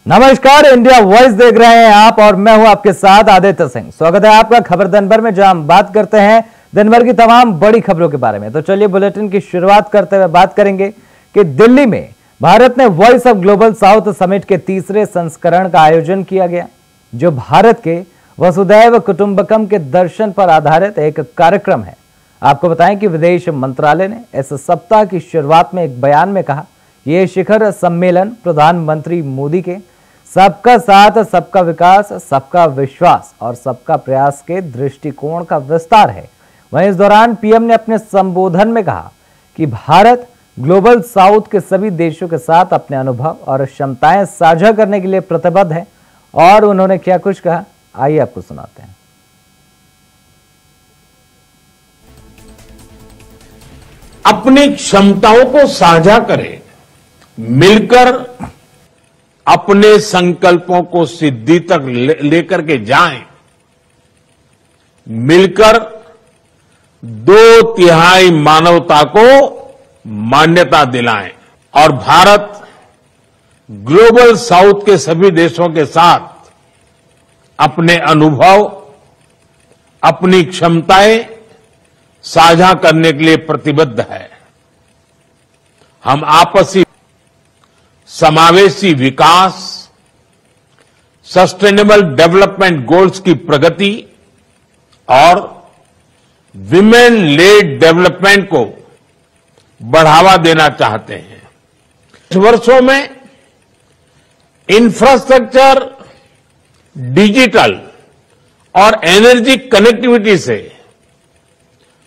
नमस्कार, India voice देख रहे हैं आप और मैं हूं आपके साथ आदित्य सिंह। स्वागत है आपका खबर दिन भर में, जहां हम बात करते हैं दिन भर की तमाम बड़ी खबरों के बारे में। तो चलिए बुलेटिन की शुरुआत करते हुए बात करेंगे कि दिल्ली में भारत ने voice of global south summit के तीसरे संस्करण का आयोजन किया गया, जो भारत के वसुधैव कुटुंबकम के दर्शन पर आधारित एक कार्यक्रम है। आपको बताएं कि विदेश मंत्रालय ने इस सप्ताह की शुरुआत में एक बयान में कहा, यह शिखर सम्मेलन प्रधानमंत्री मोदी के सबका साथ, सबका विकास, सबका विश्वास और सबका प्रयास के दृष्टिकोण का विस्तार है। वहीं इस दौरान पीएम ने अपने संबोधन में कहा कि भारत ग्लोबल साउथ के सभी देशों के साथ अपने अनुभव और क्षमताएं साझा करने के लिए प्रतिबद्ध है। और उन्होंने क्या कुछ कहा, आइए आपको सुनाते हैं। अपनी क्षमताओं को साझा करें, मिलकर अपने संकल्पों को सिद्धि तक लेकर के जाएं, मिलकर 2/3 मानवता को मान्यता दिलाएं और भारत ग्लोबल साउथ के सभी देशों के साथ अपने अनुभव, अपनी क्षमताएं साझा करने के लिए प्रतिबद्ध है। हम आपसी समावेशी विकास, सस्टेनेबल डेवलपमेंट गोल्स की प्रगति और विमेन लेड डेवलपमेंट को बढ़ावा देना चाहते हैं। इस वर्षों में इंफ्रास्ट्रक्चर, डिजिटल और एनर्जी कनेक्टिविटी से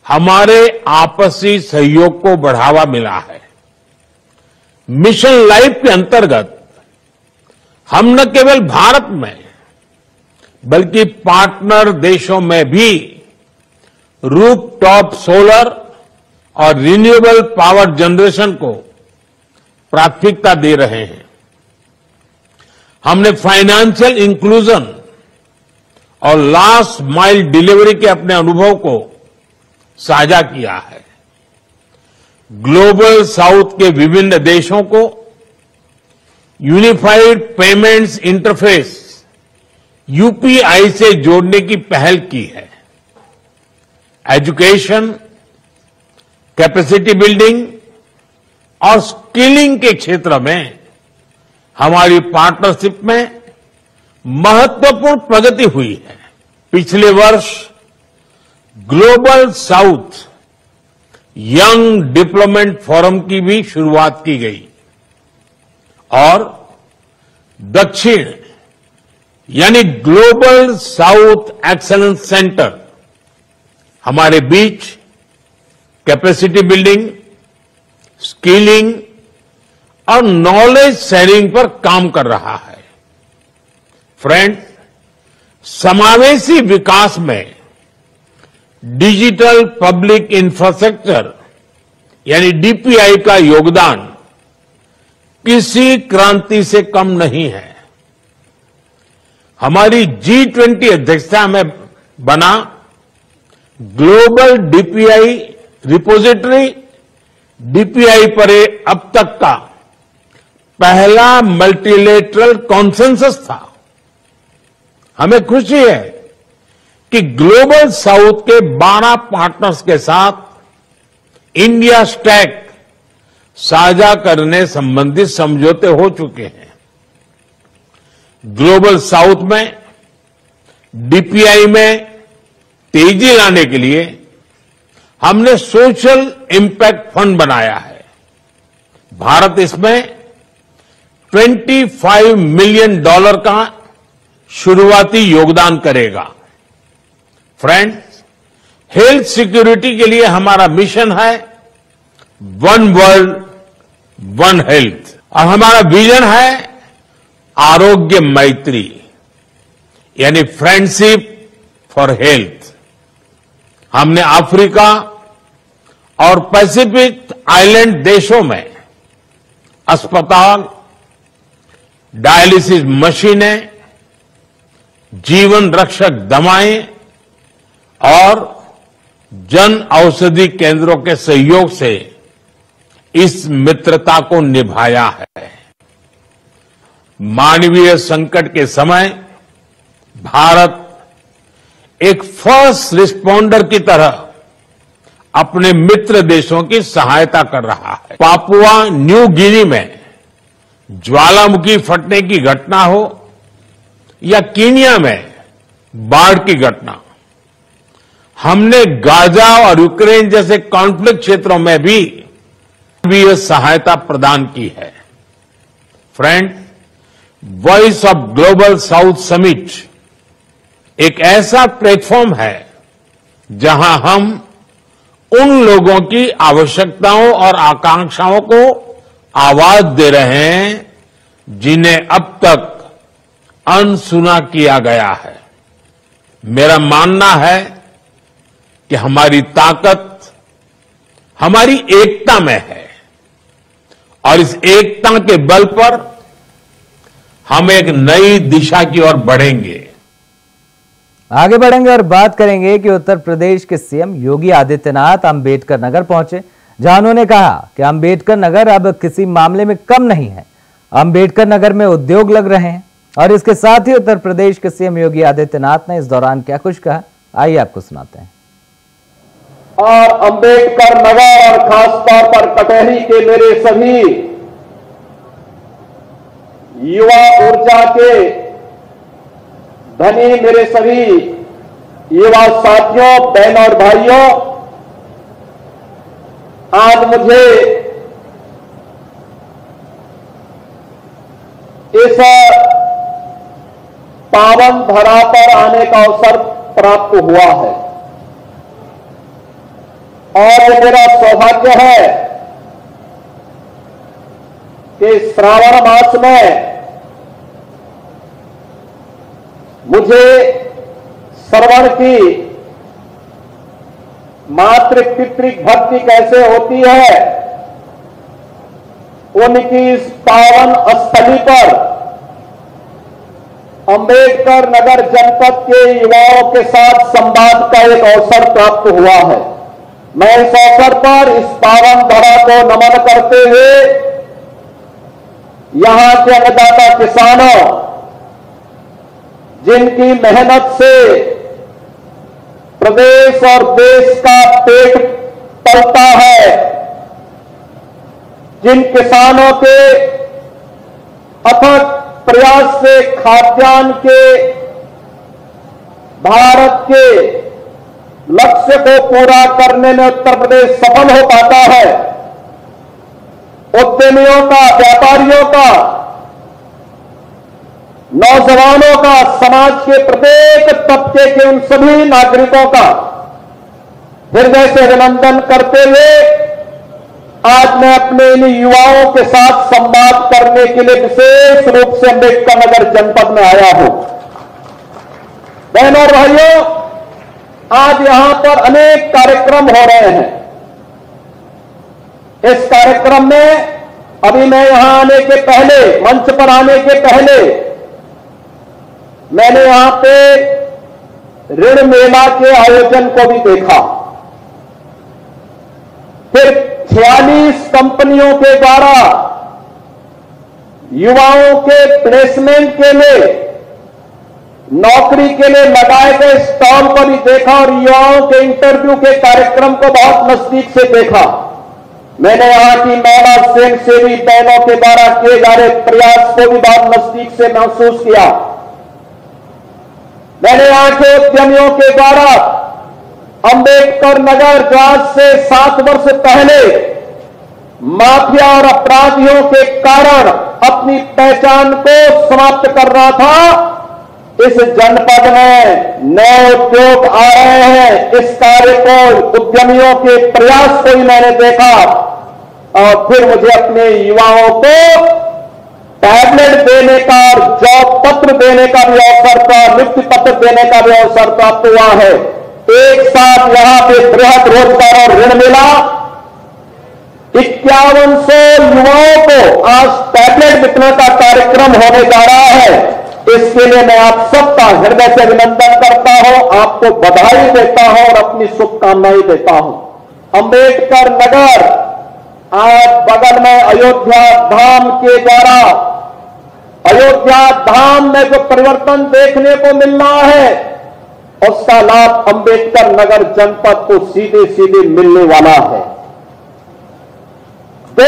हमारे आपसी सहयोग को बढ़ावा मिला है। मिशन लाइफ के अंतर्गत हम न केवल भारत में बल्कि पार्टनर देशों में भी रूफटॉप सोलर और रिन्यूएबल पावर जनरेशन को प्राथमिकता दे रहे हैं। हमने फाइनेंशियल इंक्लूजन और लास्ट माइल डिलीवरी के अपने अनुभव को साझा किया है। ग्लोबल साउथ के विभिन्न देशों को यूनिफाइड पेमेंट्स इंटरफेस यूपीआई से जोड़ने की पहल की है। एजुकेशन, कैपेसिटी बिल्डिंग और स्किलिंग के क्षेत्र में हमारी पार्टनरशिप में महत्वपूर्ण प्रगति हुई है। पिछले वर्ष ग्लोबल साउथ यंग डिप्लोमेंट फोरम की भी शुरुआत की गई और दक्षिण यानी ग्लोबल साउथ एक्सीलेंस सेंटर हमारे बीच कैपेसिटी बिल्डिंग, स्किलिंग और नॉलेज शेयरिंग पर काम कर रहा है। फ्रेंड्स, समावेशी विकास में डिजिटल पब्लिक इंफ्रास्ट्रक्चर यानी डीपीआई का योगदान किसी क्रांति से कम नहीं है। हमारी G20 अध्यक्षता में बना ग्लोबल डीपीआई रिपोजिटरी डीपीआई पर अब तक का पहला मल्टीलेटरल कॉन्सेंसस था। हमें खुशी है कि ग्लोबल साउथ के 12 पार्टनर्स के साथ इंडिया स्टैक साझा करने संबंधित समझौते हो चुके हैं। ग्लोबल साउथ में डीपीआई में तेजी लाने के लिए हमने सोशल इंपैक्ट फंड बनाया है। भारत इसमें $25 मिलियन का शुरुआती योगदान करेगा। फ्रेंड्स, हेल्थ सिक्योरिटी के लिए हमारा मिशन है वन वर्ल्ड वन हेल्थ और हमारा विजन है आरोग्य मैत्री यानी फ्रेंडशिप फॉर हेल्थ। हमने अफ्रीका और पैसिफिक आइलैंड देशों में अस्पताल, डायलिसिस मशीनें, जीवन रक्षक दवाएं और जन औषधि केंद्रों के सहयोग से इस मित्रता को निभाया है। मानवीय संकट के समय भारत एक फर्स्ट रिस्पॉन्डर की तरह अपने मित्र देशों की सहायता कर रहा है। पापुआ न्यू गिनी में ज्वालामुखी फटने की घटना हो या कीनिया में बाढ़ की घटना, हमने गाजा और यूक्रेन जैसे कॉन्फ्लिक्ट क्षेत्रों में भी मानवीय सहायता प्रदान की है। Friend, voice of global south summit एक ऐसा प्लेटफॉर्म है जहां हम उन लोगों की आवश्यकताओं और आकांक्षाओं को आवाज दे रहे हैं जिन्हें अब तक अनसुना किया गया है। मेरा मानना है कि हमारी ताकत हमारी एकता में है और इस एकता के बल पर हम एक नई दिशा की ओर बढ़ेंगे। आगे बढ़ेंगे और बात करेंगे कि उत्तर प्रदेश के सीएम योगी आदित्यनाथ अंबेडकर नगर पहुंचे, जहां उन्होंने कहा कि अंबेडकर नगर अब किसी मामले में कम नहीं है। अंबेडकर नगर में उद्योग लग रहे हैं और इसके साथ ही उत्तर प्रदेश के सीएम योगी आदित्यनाथ ने इस दौरान क्या कुछ कहा, आइए आपको सुनाते हैं। और अंबेडकर नगर और खास तौर पर कटहरी के मेरे सभी युवा ऊर्जा के धनी, मेरे सभी युवा साथियों, बहनों और भाइयों, आज मुझे इस पावन धरा पर आने का अवसर प्राप्त हुआ है और ये मेरा सौभाग्य है कि श्रावण मास में मुझे श्रवण की मातृ पितृ भक्ति कैसे होती है उनकी इस पावन स्थली पर अंबेडकर नगर जनपद के युवाओं के साथ संवाद का एक अवसर प्राप्त हुआ है। मैं इस अवसर पर इस पावन धरा को नमन करते हुए यहां के अन्नदाता किसानों, जिनकी मेहनत से प्रदेश और देश का पेट पलता है, जिन किसानों के अथक प्रयास से खाद्यान्न के भारत के लक्ष्य को पूरा करने में उत्तर प्रदेश सफल हो पाता है, उद्यमियों का, व्यापारियों का, नौजवानों का, समाज के प्रत्येक तबके के उन सभी नागरिकों का हृदय से अभिनंदन करते हुए आज मैं अपने इन युवाओं के साथ संवाद करने के लिए विशेष रूप से अंबेडकर नगर जनपद में आया हूं। बहनों और भाइयों, आज यहां पर अनेक कार्यक्रम हो रहे हैं। इस कार्यक्रम में अभी मैं यहां आने के पहले, मंच पर आने के पहले मैंने यहां पे ऋण मेला के आयोजन को भी देखा। फिर 46 कंपनियों के द्वारा युवाओं के प्लेसमेंट के लिए, नौकरी के लिए लगाए गए स्टॉल को भी देखा और युवाओं के इंटरव्यू के कार्यक्रम को बहुत नजदीक से देखा। मैंने यहां की महिला स्वयंसेवी बहनों के द्वारा किए जा रहे प्रयास को भी बहुत नजदीक से महसूस किया। मैंने यहां के उद्यमियों के द्वारा अंबेडकर नगर जो आज से 7 वर्ष पहले माफिया और अपराधियों के कारण अपनी पहचान को समाप्त कर रहा था, इस जनपद में नए उद्योग आ रहे हैं। इस कार्य को, उद्यमियों के प्रयास को ही मैंने देखा और फिर मुझे अपने युवाओं को टैबलेट देने का और जॉब पत्र देने का भी अवसर प्राप्त, नियुक्ति पत्र देने का भी अवसर प्राप्त हुआ है। एक साथ यहां पे बृहद रोजगार और ऋण मिला। 5100 युवाओं को आज टैबलेट वितरण का कार्यक्रम होने जा रहा है। इसके लिए मैं आप सबका हृदय से अभिनंदन करता हूं, आपको बधाई देता हूं और अपनी शुभकामनाएं देता हूं। अंबेडकर नगर आज बगल में अयोध्या धाम के द्वारा अयोध्या धाम में जो परिवर्तन देखने को मिल रहा है, उसका लाभ अंबेडकर नगर जनपद को सीधे सीधे मिलने वाला है। दो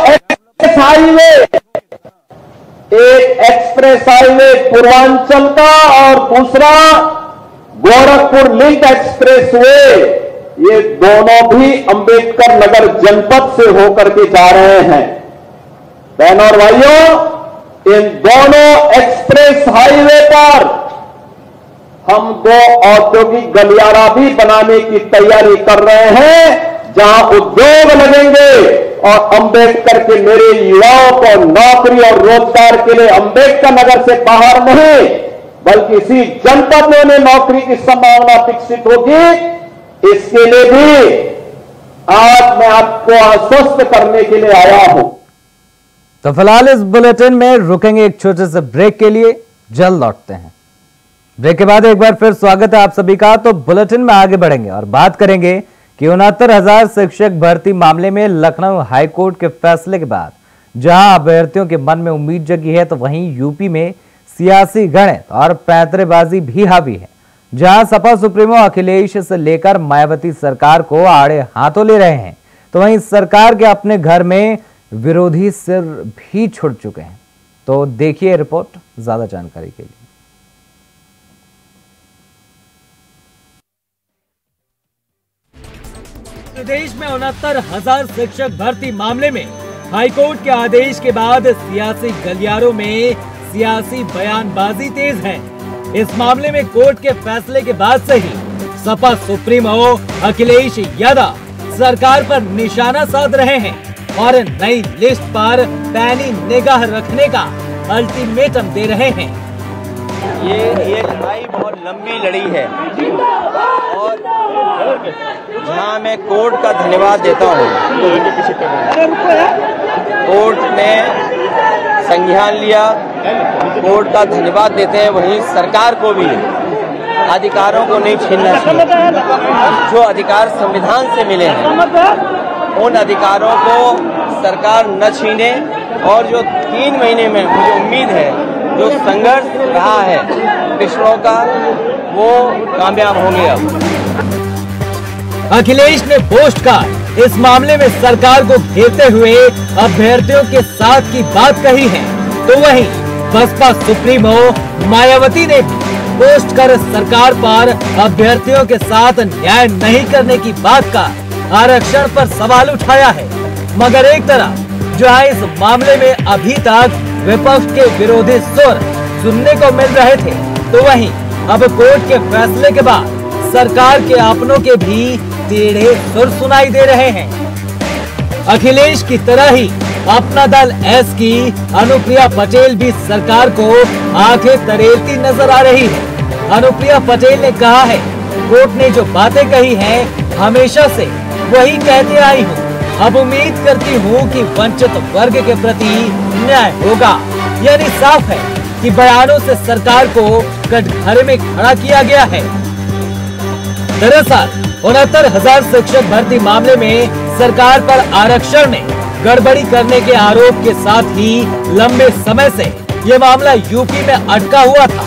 एक्सप्रेस हाईवे, एक एक्सप्रेस हाईवे पूर्वांचल का और दूसरा गोरखपुर लिंक एक्सप्रेस वे, ये दोनों भी अंबेडकर नगर जनपद से होकर के जा रहे हैं। बहनों और भाइयों, इन दोनों एक्सप्रेस हाईवे पर हम 2 औद्योगिक गलियारा भी बनाने की तैयारी कर रहे हैं, जहां उद्योग लगेंगे और अंबेडकर के मेरे युवाओं को नौकरी और रोजगार के लिए अंबेडकर नगर से बाहर नहीं, बल्कि इसी जनपद में उन्हें नौकरी की संभावना विकसित होगी। इसके लिए भी आज मैं आपको आश्वस्त करने के लिए आया हूं। तो फिलहाल इस बुलेटिन में रुकेंगे एक छोटे से ब्रेक के लिए, जल्द लौटते हैं। ब्रेक के बाद एक बार फिर स्वागत है आप सभी का। तो बुलेटिन में आगे बढ़ेंगे और बात करेंगे कि 69,000 शिक्षक भर्ती मामले में लखनऊ हाईकोर्ट के फैसले के बाद जहां अभ्यर्थियों के मन में उम्मीद जगी है, तो वहीं यूपी में सियासी गणित और पैंतरेबाजी भी हावी है, जहां सपा सुप्रीमो अखिलेश से लेकर मायावती सरकार को आड़े हाथों ले रहे हैं, तो वहीं सरकार के अपने घर में विरोधी सिर भी छुड़ चुके हैं। तो देखिए रिपोर्ट ज्यादा जानकारी के लिए। प्रदेश में 69,000 शिक्षक भर्ती मामले में हाईकोर्ट के आदेश के बाद सियासी गलियारों में सियासी बयानबाजी तेज है। इस मामले में कोर्ट के फैसले के बाद से ही सपा सुप्रीमो अखिलेश यादव सरकार पर निशाना साध रहे हैं और नई लिस्ट पर पैनी निगाह रखने का अल्टीमेटम दे रहे हैं। ये लड़ाई बहुत लंबी लड़ी है और जहां मैं कोर्ट का धन्यवाद देता हूं। कोर्ट ने संज्ञान लिया, कोर्ट का धन्यवाद देते हैं। वहीं सरकार को भी अधिकारों को नहीं छीनना चाहिए। जो अधिकार संविधान से मिले हैं उन अधिकारों को सरकार न छीने और जो 3 महीने में मुझे उम्मीद है जो संघर्ष रहा है पिछड़ों का वो कामयाब होंगे। अब अखिलेश ने पोस्टकार्ड इस मामले में सरकार को घेरते हुए अभ्यर्थियों के साथ की बात कही है, तो वहीं बसपा सुप्रीमो मायावती ने पोस्ट कर सरकार पर अभ्यर्थियों के साथ न्याय नहीं करने की बात का आरक्षण पर सवाल उठाया है। मगर एक तरफ जहां इस मामले में अभी तक विपक्ष के विरोधी सुर सुनने को मिल रहे थे, तो वहीं अब कोर्ट के फैसले के बाद सरकार के अपनों के भी टेढ़े सुर सुनाई दे रहे हैं। अखिलेश की तरह ही अपना दल एस की अनुप्रिया पटेल भी सरकार को आंखें तरेलती नजर आ रही है। अनुप्रिया पटेल ने कहा है, कोर्ट ने जो बातें कही हैं हमेशा से वही कहती आई हूँ। अब उम्मीद करती हूँ कि वंचित वर्ग के प्रति न्याय होगा। यानी साफ है कि बयानों से सरकार को कटघरे में खड़ा किया गया है। दरअसल 69,000 शिक्षक भर्ती मामले में सरकार पर आरक्षण में गड़बड़ी करने के आरोप के साथ ही लंबे समय से ये मामला यूपी में अटका हुआ था,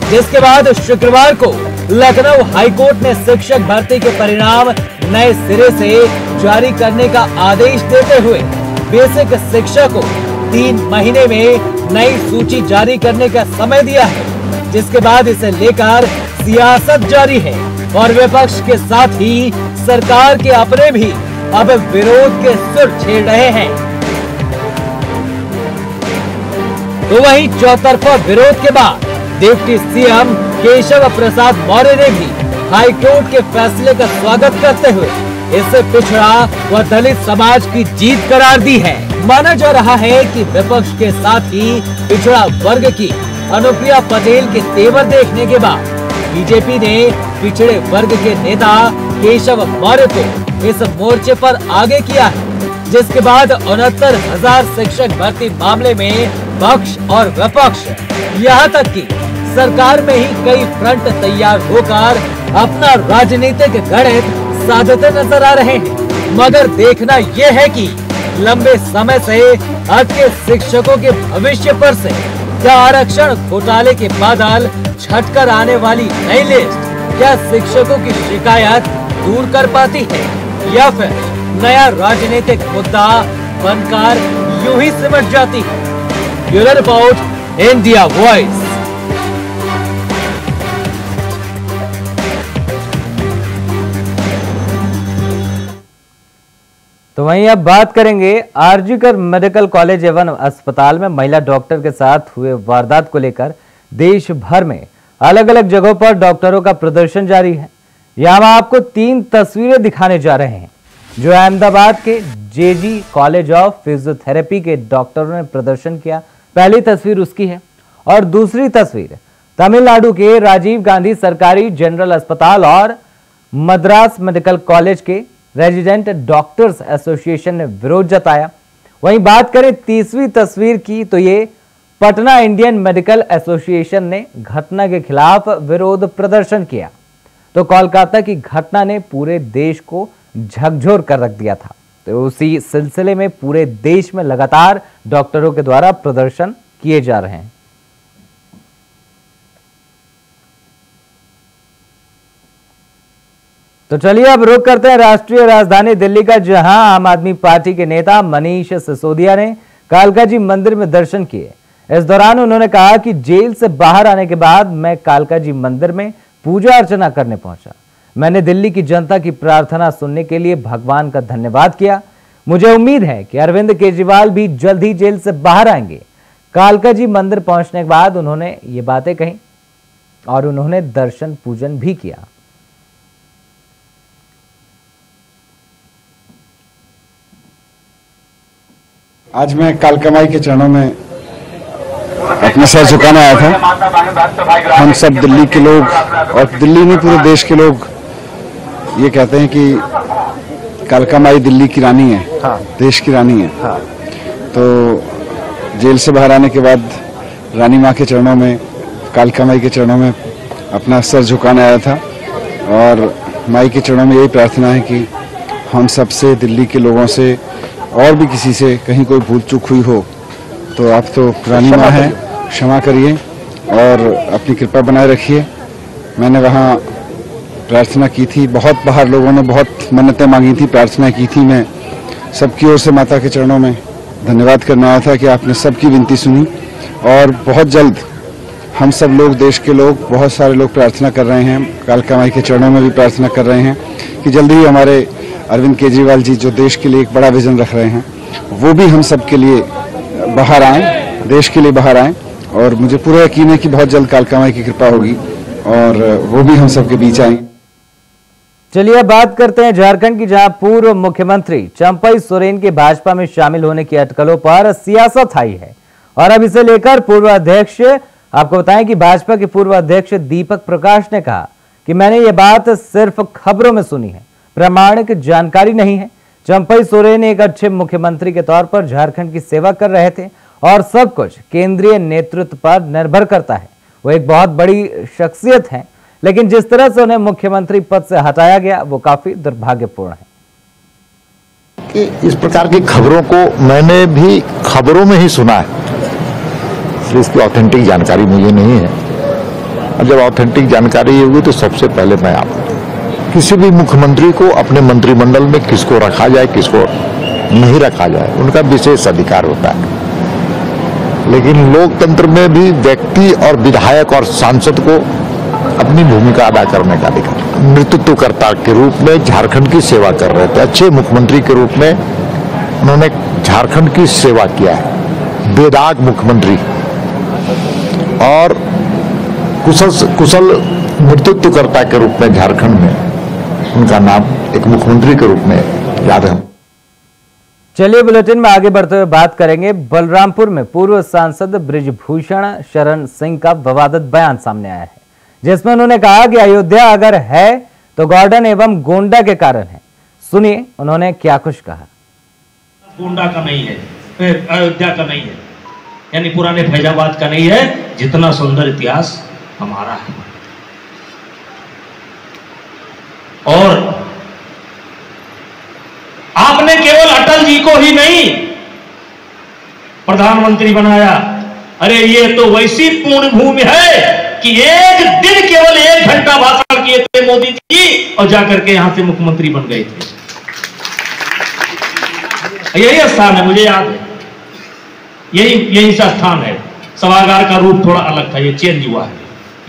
जिसके बाद शुक्रवार को लखनऊ हाईकोर्ट ने शिक्षक भर्ती के परिणाम नए सिरे से जारी करने का आदेश देते हुए बेसिक शिक्षा को 3 महीने में नई सूची जारी करने का समय दिया है, जिसके बाद इसे लेकर सियासत जारी है और विपक्ष के साथ ही सरकार के अपने भी अब विरोध के सुर छेड़ रहे हैं। तो वहीं चौतरफा विरोध के बाद डिप्टी सीएम केशव प्रसाद मौर्य ने भी हाईकोर्ट के फैसले का स्वागत करते हुए इसे पिछड़ा व दलित समाज की जीत करार दी है। माना जा रहा है कि विपक्ष के साथ ही पिछड़ा वर्ग की अनुप्रिया पटेल के तेवर देखने के बाद बीजेपी ने पिछड़े वर्ग के नेता केशव मौर्य को इस मोर्चे पर आगे किया है, जिसके बाद 69,000 शिक्षक भर्ती मामले में पक्ष और विपक्ष यहाँ तक कि सरकार में ही कई फ्रंट तैयार होकर अपना राजनीतिक गणित साधते नजर आ रहे हैं। मगर देखना यह है कि लंबे समय से अटके शिक्षकों के भविष्य पर से क्या आरक्षण घोटाले के बादल छटकर आने वाली नई लिस्ट क्या शिक्षकों की शिकायत दूर कर पाती है या फिर नया राजनीतिक मुद्दा बनकर यूं ही सिमट जाती है? Bureau report, India voice. तो वहीं अब बात करेंगे आरजीकर मेडिकल कॉलेज एवं अस्पताल में महिला डॉक्टर के साथ हुए वारदात को लेकर देश भर में अलग अलग जगहों पर डॉक्टरों का प्रदर्शन जारी है। यहां हम आपको 3 तस्वीरें दिखाने जा रहे हैं जो अहमदाबाद के जेजी कॉलेज ऑफ फिजियोथेरेपी के डॉक्टरों ने प्रदर्शन किया। पहली तस्वीर उसकी है और दूसरी तस्वीर तमिलनाडु के राजीव गांधी सरकारी जनरल अस्पताल और मद्रास मेडिकल कॉलेज के रेजिडेंट डॉक्टर्स एसोसिएशन ने विरोध जताया। वहीं बात करें तीसरी तस्वीर की तो ये पटना इंडियन मेडिकल एसोसिएशन ने घटना के खिलाफ विरोध प्रदर्शन किया। तो कोलकाता की घटना ने पूरे देश को झकझोर कर रख दिया था। तो उसी सिलसिले में पूरे देश में लगातार डॉक्टरों के द्वारा प्रदर्शन किए जा रहे हैं। तो चलिए अब रुख करते हैं राष्ट्रीय राजधानी दिल्ली का, जहां आम आदमी पार्टी के नेता मनीष सिसोदिया ने कालका जी मंदिर में दर्शन किए। इस दौरान उन्होंने कहा कि जेल से बाहर आने के बाद मैं कालका जी मंदिर में पूजा अर्चना करने पहुंचा। मैंने दिल्ली की जनता की प्रार्थना सुनने के लिए भगवान का धन्यवाद किया। मुझे उम्मीद है कि अरविंद केजरीवाल भी जल्द ही जेल से बाहर आएंगे। कालका जी मंदिर पहुंचने के बाद उन्होंने ये बातें कही और उन्होंने दर्शन पूजन भी किया। आज मैं कालका माई के चरणों में अपना सर झुकाने आया था। हम सब दिल्ली के लोग और दिल्ली में पूरे देश के लोग ये कहते हैं कि कालका माई दिल्ली की रानी है, देश की रानी है। तो जेल से बाहर आने के बाद रानी माँ के चरणों में, कालका माई के चरणों में अपना सर झुकाने आया था और माई के चरणों में यही प्रार्थना है कि हम सब से, दिल्ली के लोगों से और भी किसी से कहीं कोई भूल चूक हुई हो तो आप तो रानी माँ हैं, क्षमा करिए और अपनी कृपा बनाए रखिए। मैंने वहाँ प्रार्थना की थी, बहुत बाहर लोगों ने बहुत मन्नतें मांगी थी, प्रार्थना की थी। मैं सबकी ओर से माता के चरणों में धन्यवाद करने आया था कि आपने सबकी विनती सुनी और बहुत जल्द हम सब लोग, देश के लोग, बहुत सारे लोग प्रार्थना कर रहे हैं, कालका माई के चरणों में भी प्रार्थना कर रहे हैं कि जल्दी ही हमारे अरविंद केजरीवाल जी जो देश के लिए एक बड़ा विजन रख रहे हैं वो भी हम सब के लिए बाहर आएँ, देश के लिए बाहर आएँ। और मुझे पूरा यकीन है कि बहुत जल्द कालका माई की कृपा होगी और वो भी हम सब के बीच आएंगे। चलिए बात करते हैं झारखंड की, जहां पूर्व मुख्यमंत्री चंपई सोरेन के भाजपा में शामिल होने की अटकलों पर सियासत आई है और अब इसे लेकर पूर्व अध्यक्ष, आपको बताएं कि भाजपा के पूर्व अध्यक्ष दीपक प्रकाश ने कहा कि मैंने ये बात सिर्फ खबरों में सुनी है, प्रामाणिक जानकारी नहीं है। चंपई सोरेन एक अच्छे मुख्यमंत्री के तौर पर झारखंड की सेवा कर रहे थे और सब कुछ केंद्रीय नेतृत्व पर निर्भर करता है। वो एक बहुत बड़ी शख्सियत है, लेकिन जिस तरह से उन्हें मुख्यमंत्री पद से हटाया गया वो काफी दुर्भाग्यपूर्ण है। कि इस प्रकार की खबरों को मैंने भी खबरों में ही सुना है, इसकी ऑथेंटिक जानकारी मुझे नहीं है। और जब ऑथेंटिक जानकारी होगी तो सबसे पहले मैं आपको, किसी भी मुख्यमंत्री को अपने मंत्रिमंडल में किसको रखा जाए, किसको नहीं रखा जाए, उनका विशेष अधिकार होता है। लेकिन लोकतंत्र में भी व्यक्ति और विधायक और सांसद को अपनी भूमिका अदा करने का अधिकार। नेतृत्वकर्ता के रूप में झारखंड की सेवा कर रहे थे, अच्छे मुख्यमंत्री के रूप में उन्होंने झारखंड की सेवा किया है, बेदाग मुख्यमंत्री और कुशल नेतृत्वकर्ता के रूप में झारखंड में उनका नाम एक मुख्यमंत्री के रूप में याद है। चलिए बुलेटिन में आगे बढ़ते हुए बात करेंगे। बलरामपुर में पूर्व सांसद बृजभूषण शरण सिंह का विवादित बयान सामने आया है, जिसमें उन्होंने कहा कि अयोध्या अगर है तो गॉर्डन एवं गोंडा के कारण है। सुनिए उन्होंने क्या कुछ कहा। गोंडा का नहीं है, फिर अयोध्या का नहीं है, यानी पुराने फैजाबाद का नहीं है, जितना सुंदर इतिहास हमारा है। और आपने केवल अटल जी को ही नहीं प्रधानमंत्री बनाया। अरे ये तो वैसी पूर्ण भूमि है कि एक दिन केवल 1 घंटा भाषण किए थे मोदी जी और जाकर के यहां से मुख्यमंत्री बन गए थे। यही स्थान है, मुझे याद है, यही सा स्थान है। सभागार का रूप थोड़ा अलग था, ये चेंज हुआ है।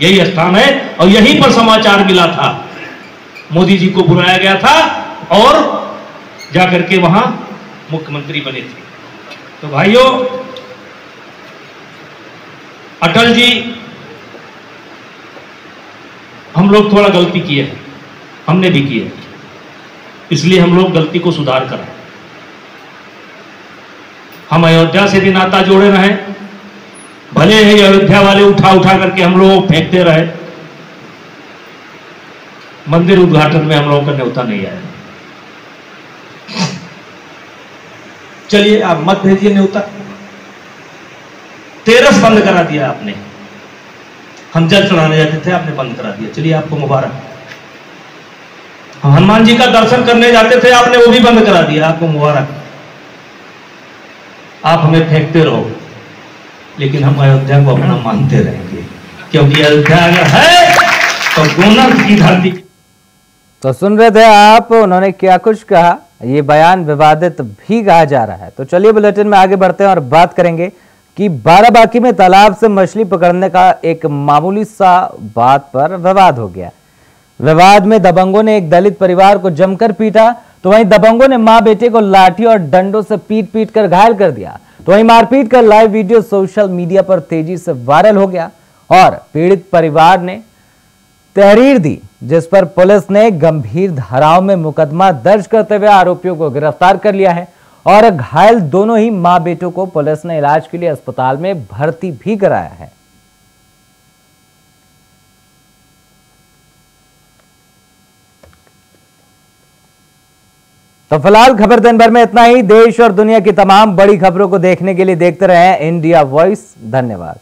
यही स्थान है और यहीं पर समाचार मिला था, मोदी जी को बुलाया गया था और जाकर के वहां मुख्यमंत्री बने थे। तो भाइयों, अटल जी, हम लोग थोड़ा गलती किए हैं, हमने भी किए, इसलिए हम लोग गलती को सुधार करें। हम अयोध्या से भी नाता जोड़े रहे, भले ही अयोध्या वाले उठा उठा करके हम लोग फेंकते रहे, मंदिर उद्घाटन में हम लोगों का न्योता नहीं आया। चलिए आप मत भेजिए न्योता, तेरस बंद करा दिया आपने। हम जल चढ़ाने जाते थे, आपने बंद करा दिया, चलिए आपको मुबारक। हम हनुमान जी का दर्शन करने जाते थे, आपने वो भी बंद करा दिया, आपको मुबारक। आप हमें फेंकते रहो, लेकिन हम अयोध्या को अपना मानते रहेंगे, क्योंकि अयोध्या अगर है तो गोनक की धरती। तो सुन रहे थे आप, उन्होंने क्या कुछ कहा। ये बयान विवादित भी कहा जा रहा है। तो चलिए बुलेटिन में आगे बढ़ते हैं और बात करेंगे कि बाराबांकी में तालाब से मछली पकड़ने का एक मामूली सा बात पर विवाद हो गया। विवाद में दबंगों ने एक दलित परिवार को जमकर पीटा, तो वहीं दबंगों ने मां बेटे को लाठी और डंडों से पीट कर घायल कर दिया। तो वहीं मारपीट का लाइव वीडियो सोशल मीडिया पर तेजी से वायरल हो गया और पीड़ित परिवार ने तहरीर दी, जिस पर पुलिस ने गंभीर धाराओं में मुकदमा दर्ज करते हुए आरोपियों को गिरफ्तार कर लिया है और घायल दोनों ही मां बेटों को पुलिस ने इलाज के लिए अस्पताल में भर्ती भी कराया है। तो फिलहाल खबर दिन भर में इतना ही। देश और दुनिया की तमाम बड़ी खबरों को देखने के लिए देखते रहें इंडिया वॉइस। धन्यवाद।